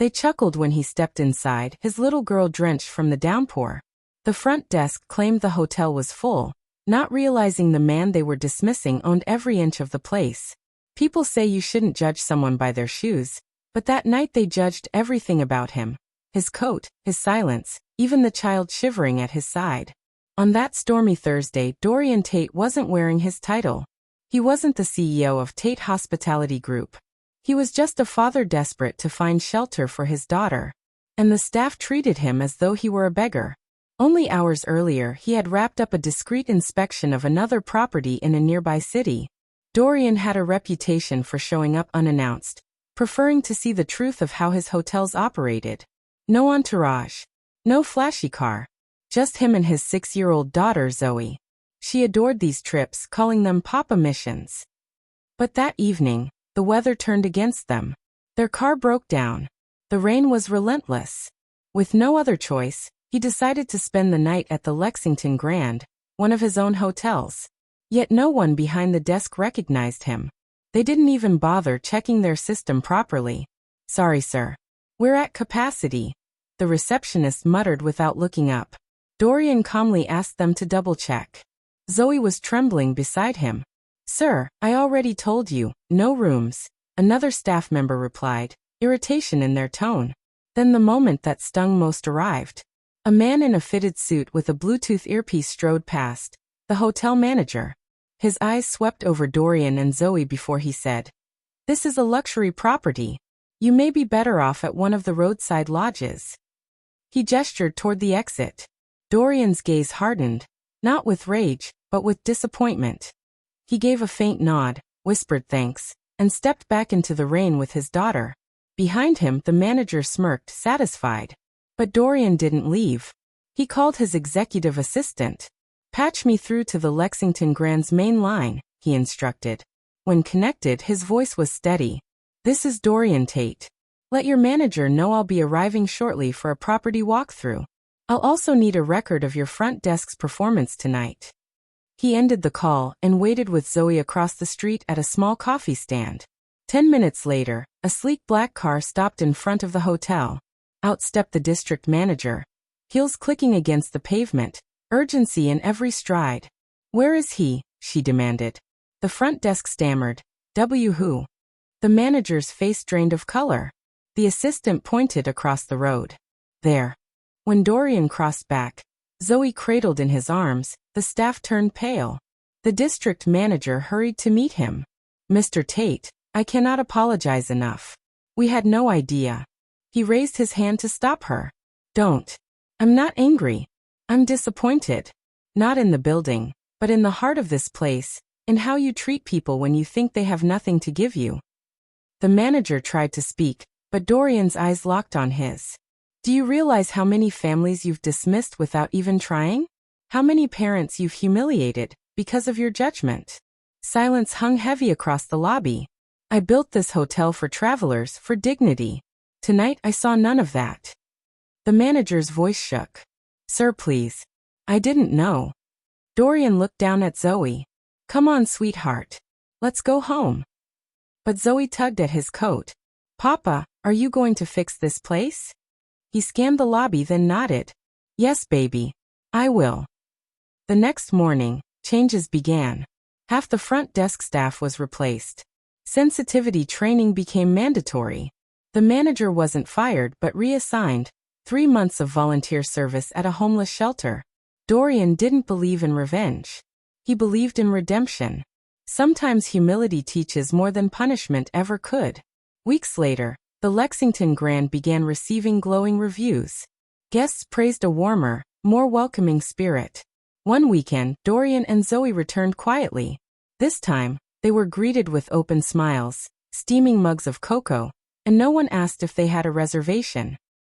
They chuckled when he stepped inside, his little girl drenched from the downpour. The front desk claimed the hotel was full, not realizing the man they were dismissing owned every inch of the place. People say you shouldn't judge someone by their shoes, but that night they judged everything about him. His coat, his silence, even the child shivering at his side. On that stormy Thursday, Dorian Tate wasn't wearing his title. He wasn't the CEO of Tate Hospitality Group. He was just a father desperate to find shelter for his daughter. And the staff treated him as though he were a beggar. Only hours earlier, he had wrapped up a discreet inspection of another property in a nearby city. Dorian had a reputation for showing up unannounced, preferring to see the truth of how his hotels operated. No entourage. No flashy car. Just him and his 6-year-old daughter Zoe. She adored these trips, calling them Papa missions. But that evening, the weather turned against them. Their car broke down. The rain was relentless. With no other choice, he decided to spend the night at the Lexington Grand, one of his own hotels. Yet no one behind the desk recognized him. They didn't even bother checking their system properly. "Sorry, sir. We're at capacity," the receptionist muttered without looking up. Dorian calmly asked them to double-check. Zoe was trembling beside him. "Sir, I already told you, no rooms," another staff member replied, irritation in their tone. Then the moment that stung most arrived. A man in a fitted suit with a Bluetooth earpiece strode past, the hotel manager. His eyes swept over Dorian and Zoe before he said, "This is a luxury property. You may be better off at one of the roadside lodges." He gestured toward the exit. Dorian's gaze hardened, not with rage, but with disappointment. He gave a faint nod, whispered thanks, and stepped back into the rain with his daughter. Behind him, the manager smirked, satisfied. But Dorian didn't leave. He called his executive assistant. "Patch me through to the Lexington Grand's main line," he instructed. When connected, his voice was steady. "This is Dorian Tate. Let your manager know I'll be arriving shortly for a property walkthrough. I'll also need a record of your front desk's performance tonight." He ended the call and waited with Zoe across the street at a small coffee stand. 10 minutes later, a sleek black car stopped in front of the hotel. Out stepped the district manager, heels clicking against the pavement, urgency in every stride. "Where is he?" she demanded. The front desk stammered, "Who?" The manager's face drained of color. The assistant pointed across the road. "There." When Dorian crossed back, Zoe cradled in his arms, the staff turned pale. The district manager hurried to meet him. "Mr. Tate, I cannot apologize enough. We had no idea." He raised his hand to stop her. "Don't. I'm not angry. I'm disappointed. Not in the building, but in the heart of this place, in how you treat people when you think they have nothing to give you." The manager tried to speak, but Dorian's eyes locked on his. "Do you realize how many families you've dismissed without even trying? How many parents you've humiliated because of your judgment?" Silence hung heavy across the lobby. "I built this hotel for travelers, for dignity. Tonight I saw none of that." The manager's voice shook. "Sir, please. I didn't know." Dorian looked down at Zoe. "Come on, sweetheart. Let's go home." But Zoe tugged at his coat. "Papa, are you going to fix this place?" He scanned the lobby then nodded. "Yes, baby. I will." The next morning, changes began. Half the front desk staff was replaced. Sensitivity training became mandatory. The manager wasn't fired but reassigned. 3 months of volunteer service at a homeless shelter. Dorian didn't believe in revenge. He believed in redemption. Sometimes humility teaches more than punishment ever could. Weeks later, the Lexington Grand began receiving glowing reviews. Guests praised a warmer, more welcoming spirit. One weekend, Dorian and Zoe returned quietly. This time, they were greeted with open smiles, steaming mugs of cocoa, and no one asked if they had a reservation.